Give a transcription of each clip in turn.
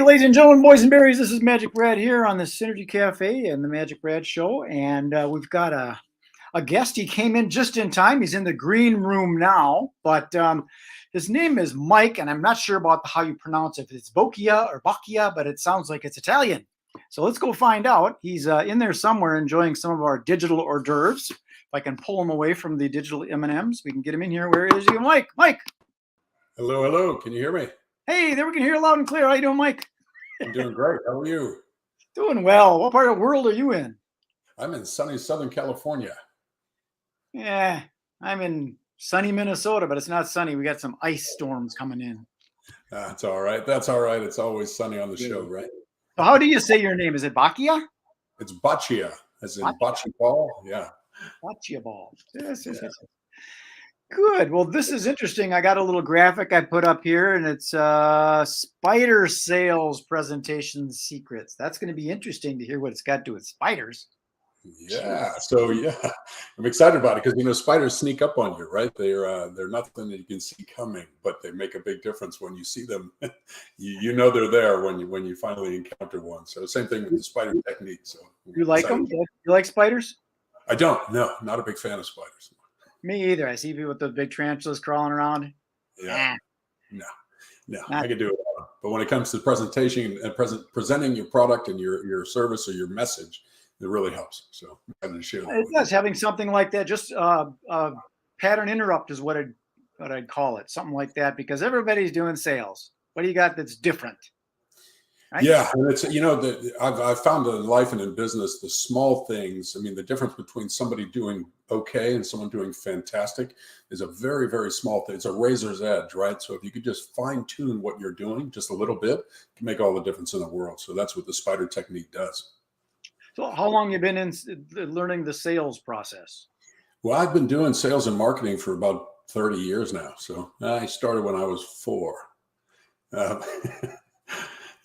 ladies and gentlemen, boys and berries. This is Magic Brad here on the Synergy Cafe and the Magic Brad Show. And we've got a guest. He came in just in time. He's in the green room now. But his name is Mike, and I'm not sure about how you pronounce it. If it's Boccia or Boccia, but it sounds like it's Italian. So let's go find out. He's in there somewhere enjoying some of our digital hors d'oeuvres. If I can pull him away from the digital M&Ms, we can get him in here. Where is he? Mike? Mike! Hello, hello. Can you hear me? Hey, there we can hear loud and clear. How you doing, Mike? I'm doing great. How are you? Doing well. What part of the world are you in? I'm in sunny Southern California. Yeah, I'm in sunny Minnesota, but it's not sunny. We got some ice storms coming in. That's all right. That's all right. It's always sunny on the show, right? So how do you say your name? Is it Boccia? It's Boccia, as in bocce ball. Yeah. Boccia ball. Yes. Good. Well, this is interesting. I got a little graphic I put up here, and it's spider sales presentation secrets. That's going to be interesting to hear what it's got to do with spiders. Yeah. So I'm excited about it because spiders sneak up on you, right? They're nothing that you can see coming, but they make a big difference when you see them. you know they're there when you finally encounter one. So same thing with the spider technique. So you like them? You like spiders? I don't. No, not a big fan of spiders. Me either. I see people with the big tarantulas crawling around. Yeah. No, I can do it all. But when it comes to presentation and presenting your product and your service or your message, it really helps. So I'm going to share that. It does. Having something like that, just pattern interrupt is what I'd call it. Something like that, because everybody's doing sales. What do you got that's different? Right? Yeah, and it's I've found in life and in business the small things. I mean, the difference between somebody doing okay and someone doing fantastic is a very, very small thing. It's a razor's edge, right? So if you could just fine tune what you're doing just a little bit, it can make all the difference in the world. So that's what the spider technique does. So how long have you been in learning the sales process? Well, I've been doing sales and marketing for about 30 years now. So I started when I was 4.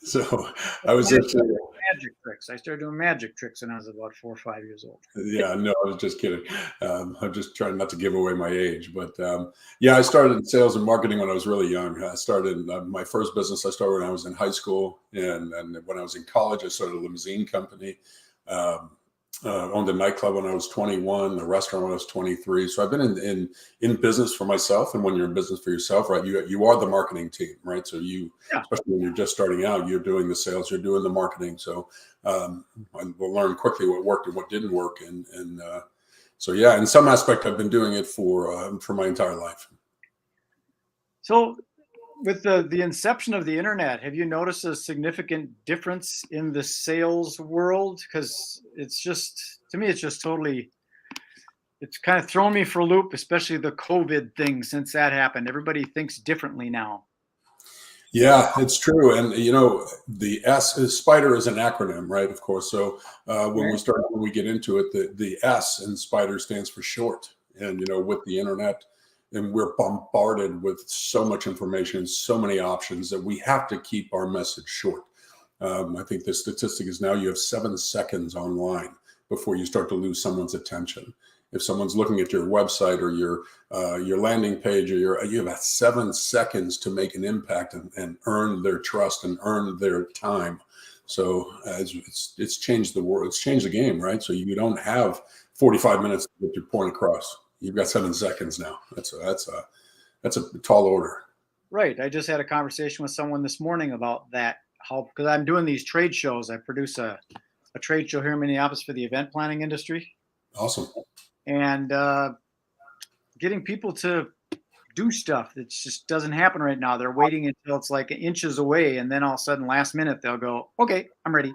So I was just magic tricks. I started doing magic tricks when I was about 4 or 5 years old. Yeah, no, I was just kidding. I'm just trying not to give away my age, but I started in sales and marketing when I was really young. I started my first business. I started when I was in high school, and when I was in college, I started a limousine company. Owned a nightclub when I was 21, a restaurant when I was 23. So I've been in business for myself. And when you're in business for yourself, right, you are the marketing team, right? So especially when you're just starting out, you're doing the sales, you're doing the marketing. So I will learn quickly what worked and what didn't work. So in some aspect, I've been doing it for my entire life. So with the inception of the internet, have you noticed a significant difference in the sales world? Because it's kind of thrown me for a loop, especially the COVID thing since that happened. Everybody thinks differently now. Yeah, it's true. And, the spider is an acronym, right? Of course. So when we get into it, the S in spider stands for short. And, with the internet, and we're bombarded with so much information, so many options that we have to keep our message short. I think the statistic is now you have 7 seconds online before you start to lose someone's attention. If someone's looking at your website or your landing page, or you have 7 seconds to make an impact and earn their trust and earn their time. So it's changed the world. It's changed the game, right? So you don't have 45 minutes to get your point across. You've got 7 seconds now. That's a tall order. Right. I just had a conversation with someone this morning about that. Because I'm doing these trade shows. I produce a trade show here in Minneapolis for the event planning industry. Awesome. And getting people to do stuff that just doesn't happen right now. They're waiting until it's like inches away, and then all of a sudden, last minute, they'll go, "Okay, I'm ready."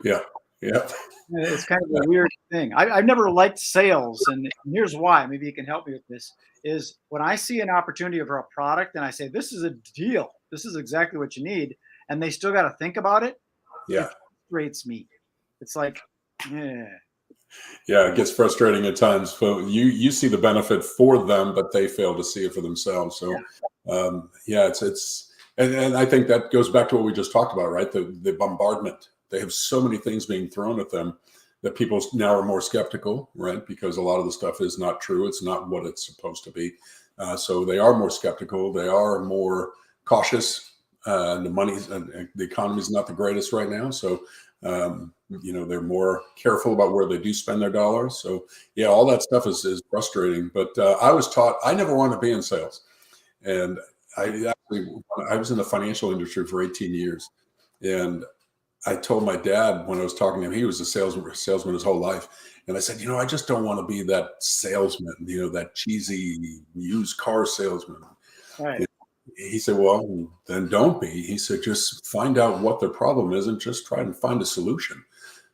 Yeah. Yeah. It's kind of a weird thing. I've never liked sales, and here's why. Maybe you can help me with this. Is when I see an opportunity for a product and I say, "This is a deal. This is exactly what you need," and they still got to think about it. Yeah, it frustrates me. It's like, yeah. Yeah, it gets frustrating at times. So you see the benefit for them, but they fail to see it for themselves. So and I think that goes back to what we just talked about, right? The bombardment. They have so many things being thrown at them that people now are more skeptical, right? Because a lot of the stuff is not true. It's not what it's supposed to be. So they are more skeptical. They are more cautious. The money's the economy's not the greatest right now, so they're more careful about where they do spend their dollars. So yeah, all that stuff is frustrating. But I was taught I never wanted to be in sales, and I was in the financial industry for 18 years, and I told my dad when I was talking to him, he was a salesman his whole life. And I said, I just don't want to be that salesman, that cheesy used car salesman. Right. He said, well, then don't be. He said, just find out what their problem is and just try and find a solution.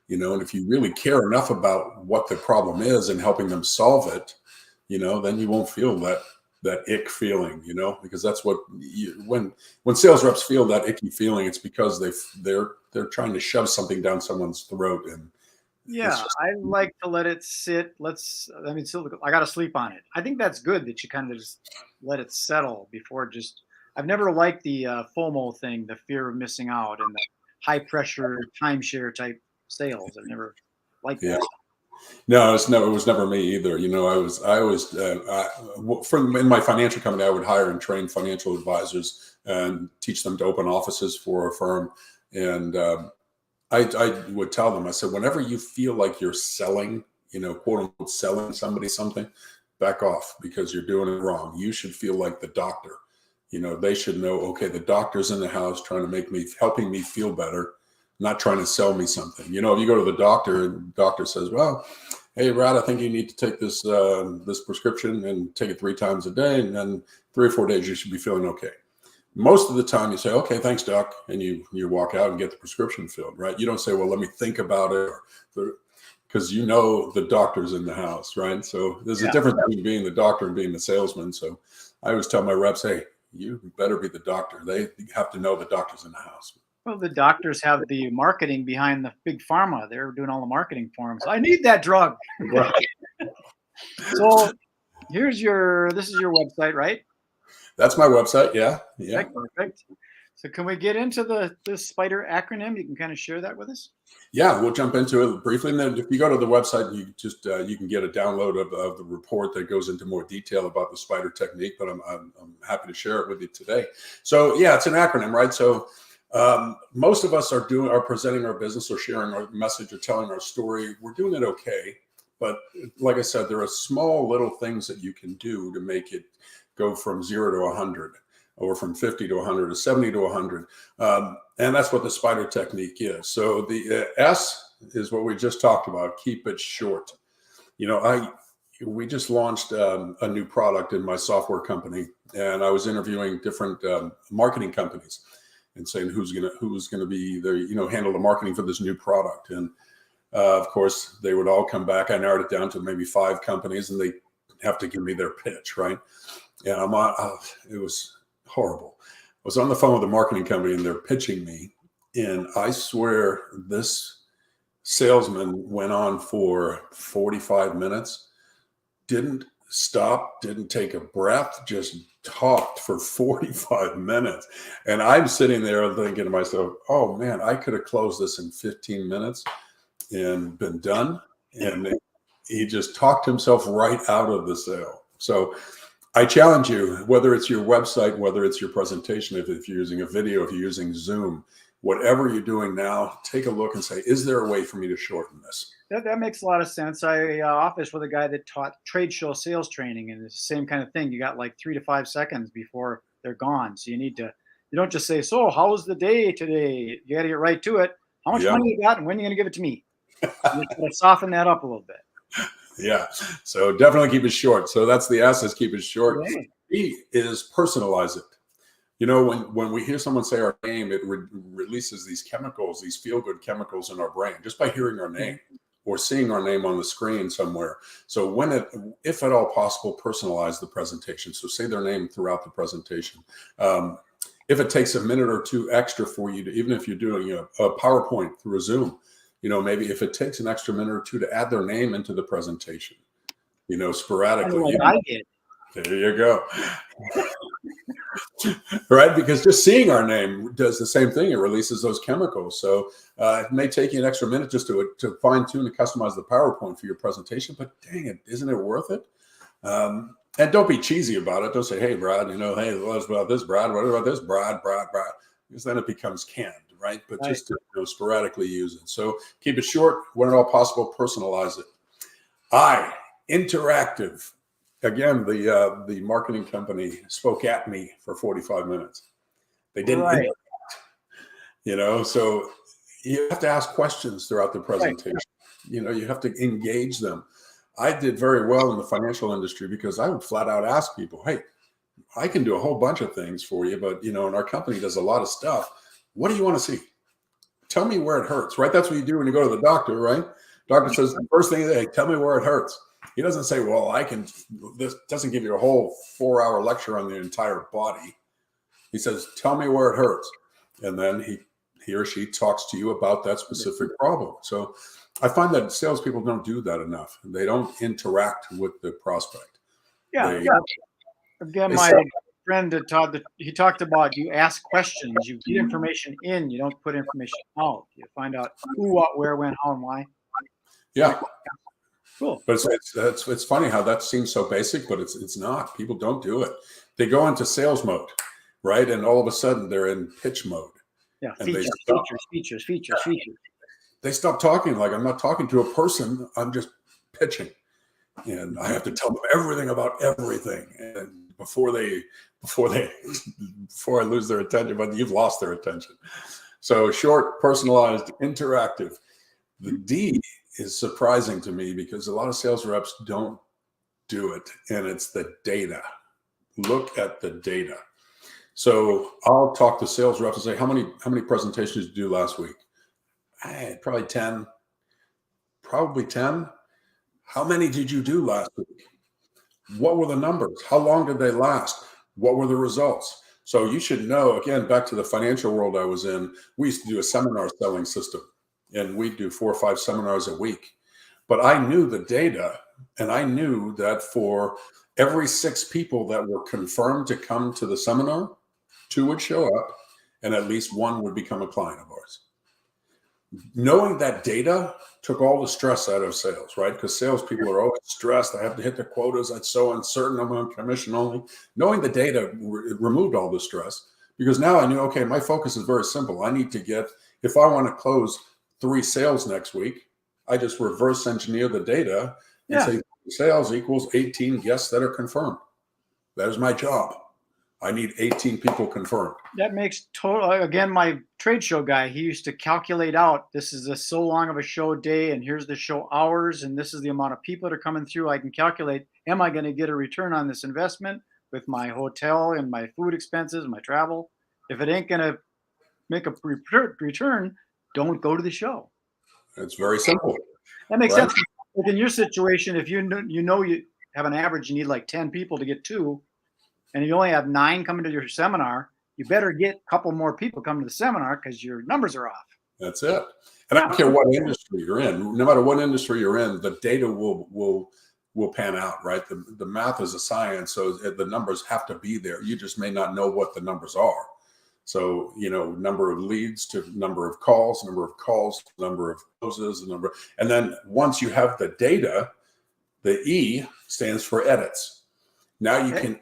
And if you really care enough about what the problem is and helping them solve it, then you won't feel that ick feeling, because that's what when sales reps feel that icky feeling, it's because they're trying to shove something down someone's throat. And yeah, I like to let it sit. I got to sleep on it. I think that's good that you kind of just let it settle before I've never liked the FOMO thing, the fear of missing out, and the high pressure timeshare type sales. I've never liked that. No, it was never me either. From in my financial company, I would hire and train financial advisors and teach them to open offices for a firm. And I would tell them, I said, whenever you feel like you're selling, quote unquote, selling somebody something, back off because you're doing it wrong. You should feel like the doctor. They should know, okay, the doctor's in the house trying to helping me feel better, not trying to sell me something. If you go to the doctor and the doctor says, well, hey, Brad, I think you need to take this prescription and take it 3 times a day. And then 3 or 4 days, you should be feeling okay. Most of the time you say, okay, thanks, doc. And you walk out and get the prescription filled, right? You don't say, well, let me think about it, because the doctor's in the house, right? So there's a difference between being the doctor and being the salesman. So I always tell my reps, hey, you better be the doctor. They have to know the doctor's in the house. Well, the doctors have the marketing behind the big pharma. They're doing all the marketing for them. So I need that drug. Right. So this is your website, right? That's my website. Yeah. Okay, perfect. So can we get into this SPIDER acronym? You can kind of share that with us. Yeah, we'll jump into it briefly. And then if you go to the website, you can get a download of the report that goes into more detail about the SPIDER technique, but I'm happy to share it with you today. So yeah, it's an acronym, right? So most of us are presenting our business or sharing our message or telling our story. We're doing it okay. But like I said, there are small little things that you can do to make it go from 0 to 100 or from 50 to 100 to 70 to 100. And that's what the SPIDER technique is. So the S is what we just talked about. Keep it short. We just launched a new product in my software company, and I was interviewing different marketing companies and saying who's gonna be handle the marketing for this new product. And of course, they would all come back. I narrowed it down to maybe 5 companies, and they have to give me their pitch, right? And it was horrible. I was on the phone with the marketing company, and they're pitching me, and I swear this salesman went on for 45 minutes, didn't stop, didn't take a breath, just talked for 45 minutes. And I'm sitting there thinking to myself, oh man, I could have closed this in 15 minutes and been done. And he just talked himself right out of the sale. So I challenge you, whether it's your website, whether it's your presentation, if you're using a video, if you're using Zoom, whatever you're doing now, take a look and say, is there a way for me to shorten this? That makes a lot of sense. I office with a guy that taught trade show sales training, and it's the same kind of thing. You got like 3 to 5 seconds before they're gone. So you don't just say, so how was the day today? You got to get right to it. How much money you got and when are you going to give it to me? You got to soften that up a little bit. Yeah. So definitely keep it short. So that's the S, is keep it short. Right. B is personalize it. When we hear someone say our name, it releases these chemicals, these feel-good chemicals in our brain just by hearing our name or seeing our name on the screen somewhere. So if at all possible, personalize the presentation. So say their name throughout the presentation. If it takes a minute or 2 extra for you to, even if you're doing a PowerPoint through a Zoom, maybe if it takes an extra minute or 2 to add their name into the presentation, sporadically. I did. There you go. Right? Because just seeing our name does the same thing. It releases those chemicals. So it may take you an extra minute just to fine tune and customize the PowerPoint for your presentation, but dang it, isn't it worth it? And don't be cheesy about it. Don't say, hey, Brad, hey, what about this, Brad? What about this, Brad? because then it becomes canned, right? But Right. just to sporadically use it. So keep it short, when at all possible, personalize it. Interactive. Again, the marketing company spoke at me for 45 minutes. They didn't, Right. So you have to ask questions throughout the presentation. Right. You have to engage them. I did very well in the financial industry because I would flat out ask people, hey, I can do a whole bunch of things for you, but and our company does a lot of stuff. What do you want to see? Tell me where it hurts, right? That's what you do when you go to the doctor, right? Doctor says the first thing, hey, tell me where it hurts. He doesn't say, well, this doesn't give you a whole 4-hour lecture on the entire body. He says, tell me where it hurts. And then he or she talks to you about that specific problem. So I find that salespeople don't do that enough. They don't interact with the prospect. Yeah. Again, my friend he talked about, you ask questions, you get information in, you don't put information out. You find out who, what, where, when, how, and why. Yeah. Cool. But it's funny how that seems so basic, but it's not. People don't do it. They go into sales mode, right? And all of a sudden they're in pitch mode. Yeah. And Features. They stop talking. Like, I'm not talking to a person. I'm just pitching. And I have to tell them everything about everything. And before I lose their attention, but you've lost their attention. So short, personalized, interactive. The D is surprising to me because a lot of sales reps don't do it. And it's the data. Look at the data. So I'll talk to sales reps and say, how many presentations did you do last week? Probably 10. Probably 10. How many did you do last week? What were the numbers? How long did they last? What were the results? So you should know, again, back to the financial world I was in, we used to do a seminar selling system, and we'd do 4 or 5 seminars a week. But I knew the data, and I knew that for every 6 people that were confirmed to come to the seminar, 2 would show up, and at least 1 would become a client of ours. Knowing that data took all the stress out of sales, right? Because salespeople are always stressed. I have to hit the quotas. It's so uncertain. I'm on commission only. Knowing the data removed all the stress, because now I knew, okay, my focus is very simple. I need to get, if I want to close 3 sales next week, I just reverse engineer the data and say sales equals 18 guests that are confirmed. That is my job. I need 18 people confirmed. That makes total. Again, my trade show guy, he used to calculate out, this is so long of a show day, and here's the show hours, and this is the amount of people that are coming through. I can calculate, am I going to get a return on this investment with my hotel and my food expenses, my travel? If it ain't going to make a return, don't go to the show. It's very simple. That makes sense. But in your situation, if you have an average, you need like 10 people to get 2, and you only have 9 coming to your seminar, you better get a couple more people coming to the seminar because your numbers are off. That's it. And I don't care what industry you're in. No matter what industry you're in, the data will pan out, right? The math is a science, so the numbers have to be there. You just may not know what the numbers are. So, number of leads to number of calls, number of closes, and then once you have the data, the E stands for edits. Now you can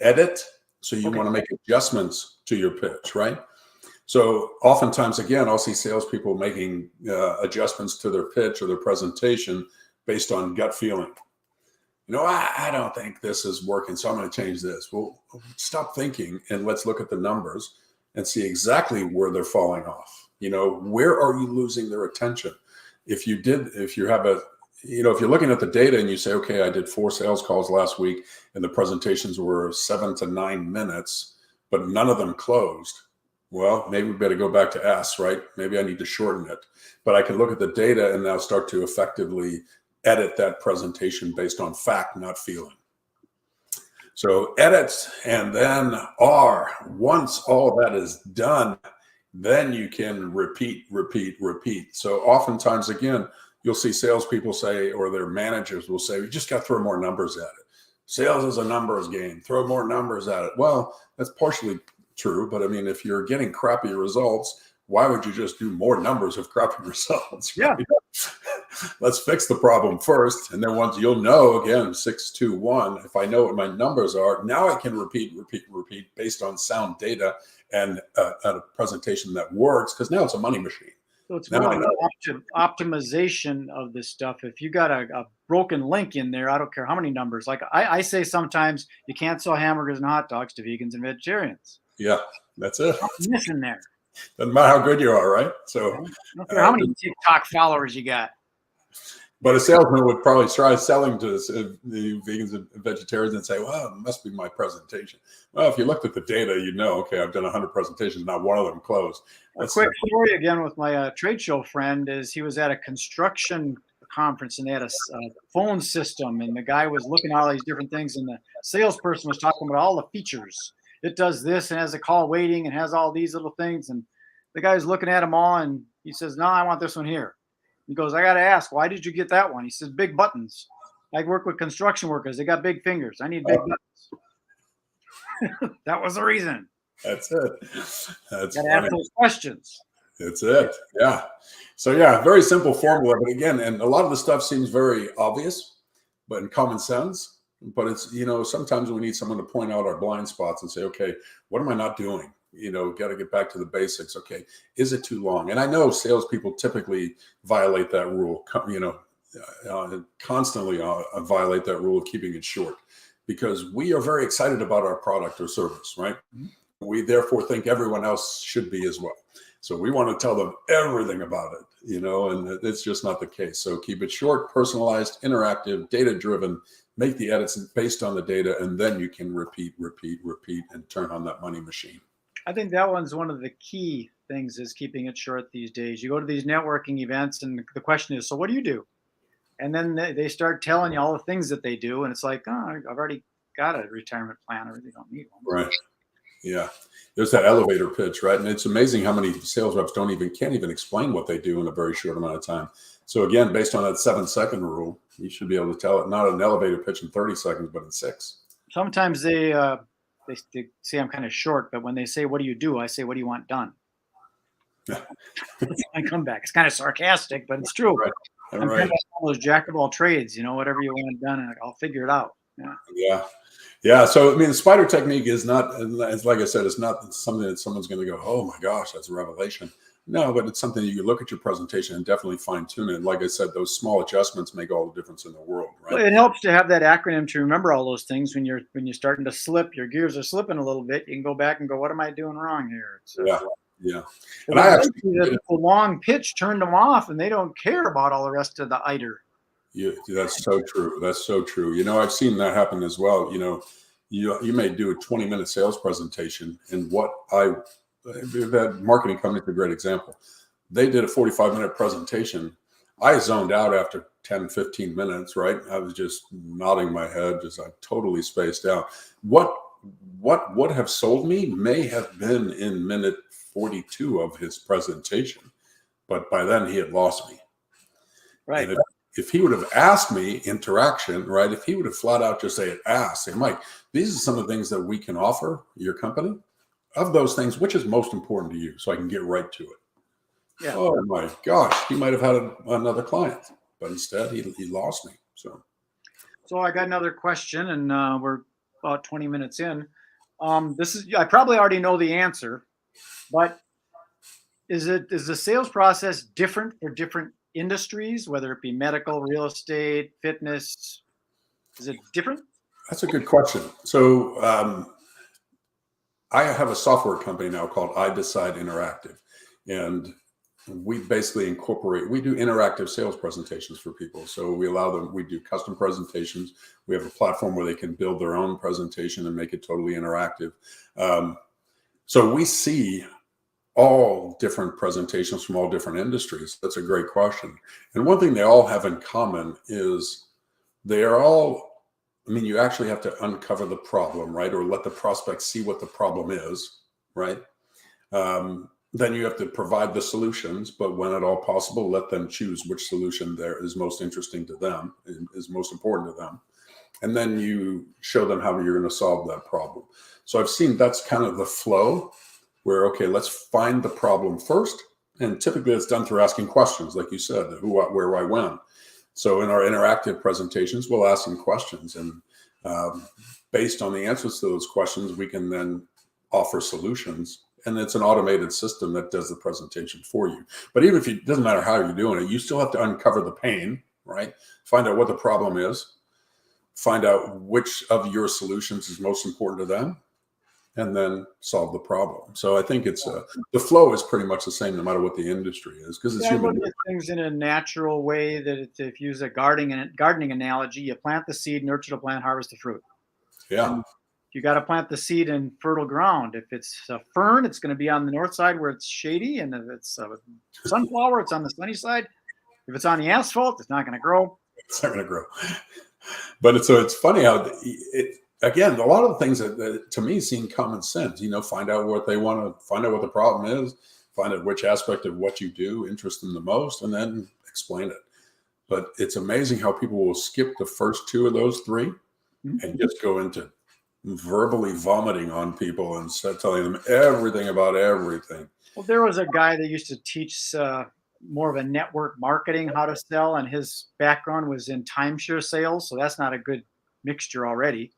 edit. So you want to make adjustments to your pitch, right? So oftentimes, again, I'll see salespeople making adjustments to their pitch or their presentation based on gut feeling. I don't think this is working, so I'm going to change this. Well, stop thinking and let's look at the numbers and see exactly where they're falling off. Where are you losing their attention? If you're looking at the data and you say, okay, I did 4 sales calls last week and the presentations were 7 to 9 minutes, but none of them closed. Well, maybe we better go back to S, right? Maybe I need to shorten it. But I can look at the data and now start to effectively edit that presentation based on fact, not feeling. So edits, and then R. Once all that is done, then you can repeat. So oftentimes, again, you'll see salespeople say, or their managers will say, we just got to throw more numbers at it. Sales is a numbers game. Throw more numbers at it. Well, that's partially true, but I mean, if you're getting crappy results, why would you just do more numbers of crappy results? Right? Yeah. Let's fix the problem first. And then once you'll know, again, 6, 2, 1, if I know what my numbers are, now I can repeat based on sound data and a presentation that works, because now it's a money machine. So it's Now more I like know. optimization of this stuff. If you got a broken link in there, I don't care how many numbers. Like I say sometimes you can't sell hamburgers and hot dogs to vegans and vegetarians. Yeah, that's it. Something missing there. Doesn't matter how good you are, right? So, I don't care how many TikTok followers you got. but a salesman would probably try selling to the vegans and vegetarians and say, well, it must be my presentation. Well, if you looked at the data, you know, okay, I've done 100 presentations, not one of them closed. A quick story again with my trade show friend is he was at a construction conference and they had a phone system, and the guy was looking at all these different things, and the salesperson was talking about all the features. It does this and has a call waiting and has all these little things, and the guy's looking at them all, and he says, no, I want this one here. He goes, I got to ask, why did you get that one? He says, big buttons. I work with construction workers. They got big fingers. I need big buttons. That was the reason. That's it. That's got to ask those questions. That's it. Yeah. So yeah, very simple formula. But again, and a lot of the stuff seems very obvious, but in common sense. But it's, you know, sometimes we need someone to point out our blind spots and say, okay, what am I not doing? You know, got to get back to the basics. Okay, is it too long? And I know salespeople typically violate that rule, you know, constantly violate that rule of keeping it short, because we are very excited about our product or service, right? We therefore think everyone else should be as well. So we want to tell them everything about it, you know, and it's just not the case. So keep it short, personalized, interactive, data-driven, make the edits based on the data, and then you can repeat, and turn on that money machine. I think that one's one of the key things, is keeping it short these days. You go to these networking events and the question is, so what do you do? And then they start telling you all the things that they do. And it's like, oh, I've already got a retirement plan. I really don't need one. Right. Yeah. There's that elevator pitch, right? And it's amazing how many sales reps can't even explain what they do in a very short amount of time. So again, based on that 7-second rule, you should be able to tell it, not an elevator pitch in 30 seconds, but in 6. Sometimes they say I'm kind of short, but when they say, what do you do? I say, what do you want done? I come back. It's kind of sarcastic, but it's true. Right. I'm kind of one of those jack of all trades, you know, whatever you want done, and I'll figure it out. Yeah. Yeah. Yeah. So, I mean, the spider technique is not, it's like I said, it's not something that someone's going to go, oh my gosh, that's a revelation. No, but it's something you look at your presentation and definitely fine tune it. Like I said, those small adjustments make all the difference in the world, right? Well, it helps to have that acronym to remember all those things when you're starting to slip, your gears are slipping a little bit. You can go back and go, what am I doing wrong here? Yeah. Yeah. And I actually, the long pitch turned them off, and they don't care about all the rest of the iter. Yeah, that's so true. That's so true. You know, I've seen that happen as well. You know, you may do a 20-minute sales presentation, and that marketing company is a great example. They did a 45-minute presentation. I zoned out after 10, 15 minutes, right? I was just nodding my head, just like totally spaced out. What would have sold me may have been in minute 42 of his presentation, but by then he had lost me. Right. And if he would have asked me interaction, right? If he would have flat out just say, Mike, these are some of the things that we can offer your company. Of those things, which is most important to you, so I can get right to it. Yeah. Oh my gosh, he might have had another client, but instead he lost me. So I got another question, and we're about 20 minutes in. I probably already know the answer, but is the sales process different for different industries, whether it be medical, real estate, fitness? Is it different? That's a good question. So I have a software company now called I Decide Interactive, and we basically we do interactive sales presentations for people. So we do custom presentations. We have a platform where they can build their own presentation and make it totally interactive. So we see all different presentations from all different industries. That's a great question. And one thing they all have in common is they are all, you actually have to uncover the problem, right? Or let the prospect see what the problem is, right? Then you have to provide the solutions, but when at all possible, let them choose which solution there is most interesting to them, is most important to them. And then you show them how you're going to solve that problem. So I've seen that's kind of the flow where, okay, let's find the problem first. And typically it's done through asking questions, like you said, who, what, where, why, when. So in our interactive presentations, we'll ask them questions, and based on the answers to those questions, we can then offer solutions and it's an automated system that does the presentation for you. But even if it doesn't matter how you're doing it, you still have to uncover the pain, right? Find out what the problem is, find out which of your solutions is most important to them, and then solve the problem. So I think it's the flow is pretty much the same no matter what the industry is, because it's Yeah, I human. look at things in a natural way that if you use a gardening analogy, you plant the seed, nurture the plant, harvest the fruit. Yeah, And you got to plant the seed in fertile ground. If it's a fern, it's going to be on the north side where it's shady, and if it's a sunflower, it's on the sunny side. If it's on the asphalt, it's not going to grow. it's not going to grow. But it's funny how again, a lot of the things that to me seem common sense. Find out what they want to find out what the problem is, find out which aspect of what you do interests them the most, and then explain it. But it's amazing how people will skip the first two of those three and just go into verbally vomiting on people and start telling them everything about everything. Well, there was a guy that used to teach more of a network marketing, how to sell, and his background was in timeshare sales. So that's not a good mixture already.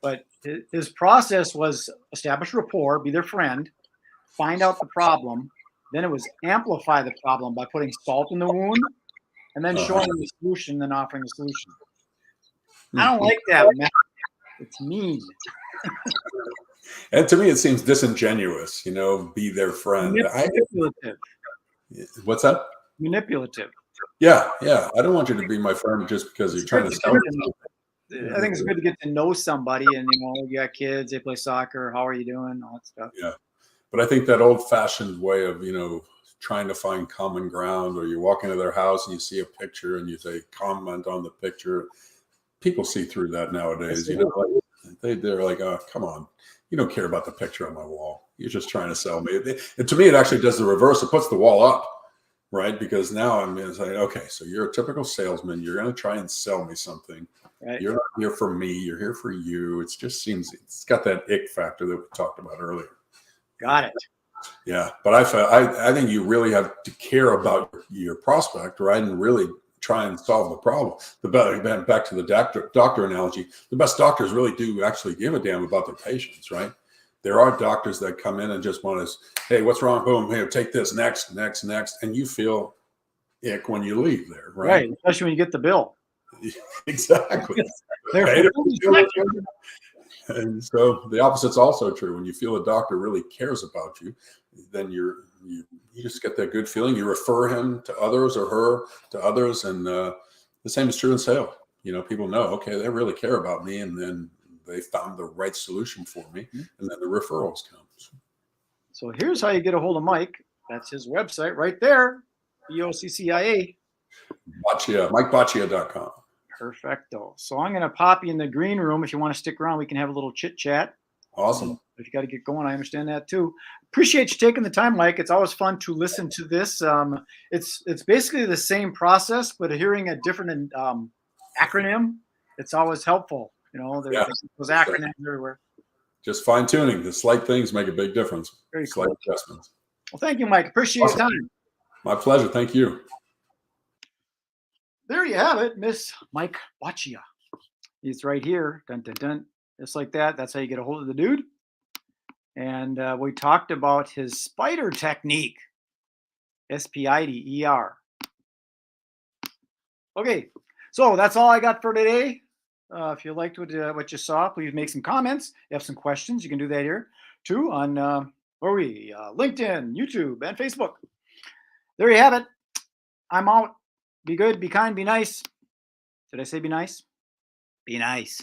But his process was establish rapport, be their friend, find out the problem. Then it was amplify the problem by putting salt in the wound and then showing them the solution, then offering the solution. I don't like that method. It's mean. And to me, it seems disingenuous, be their friend. Manipulative. What's that? Manipulative. Yeah. I don't want you to be my friend just because you're trying to sell me something. I think it's good to get to know somebody, and you got kids, they play soccer, how are you doing, all that stuff. Yeah, but I think that old-fashioned way of trying to find common ground, or you walk into their house and you see a picture and you say comment on the picture. People see through that nowadays. They're like, oh, come on, you don't care about the picture on my wall. You're just trying to sell me. And to me, it actually does the reverse. It puts the wall up, right? Because now it's like, okay, so you're a typical salesman. You're going to try and sell me something. Right. You're not here for me. You're here for you. It just seems it's got that ick factor that we talked about earlier. Got it. Yeah, but I think you really have to care about your prospect, right, and really try and solve the problem. Back to the doctor analogy, the best doctors really do actually give a damn about their patients, right? There are doctors that come in and just want to, hey, what's wrong? Boom, here, take this, next, and you feel ick when you leave there, right? Right, especially when you get the bill. Exactly. And so the opposite's also true. When you feel a doctor really cares about you, then you just get that good feeling. You refer him to others or her to others, and the same is true in sales. People know, okay, they really care about me, and then they found the right solution for me, and then the referrals come. So here's how you get a hold of Mike. That's his website right there, BOCCIA. Boccia, MikeBoccia.com. Perfecto. So I'm going to pop you in the green room. If you want to stick around, we can have a little chit chat. Awesome. If you got to get going, I understand that too. Appreciate you taking the time, Mike. It's always fun to listen to this. It's basically the same process, but hearing a different acronym, it's always helpful. There's those acronyms everywhere. Just fine tuning. The slight things make a big difference. Very slight cool. adjustments. Well, thank you, Mike. Appreciate your time. My pleasure. Thank you. There you have it, Miss Mike Boccia. He's right here. Dun, dun, dun. Just like that. That's how you get a hold of the dude. And we talked about his spider technique. SPIDER. Okay. So that's all I got for today. If you liked what you saw, please make some comments. If you have some questions, you can do that here too on LinkedIn, YouTube, and Facebook. There you have it. I'm out. Be good, be kind, be nice. Did I say be nice? Be nice.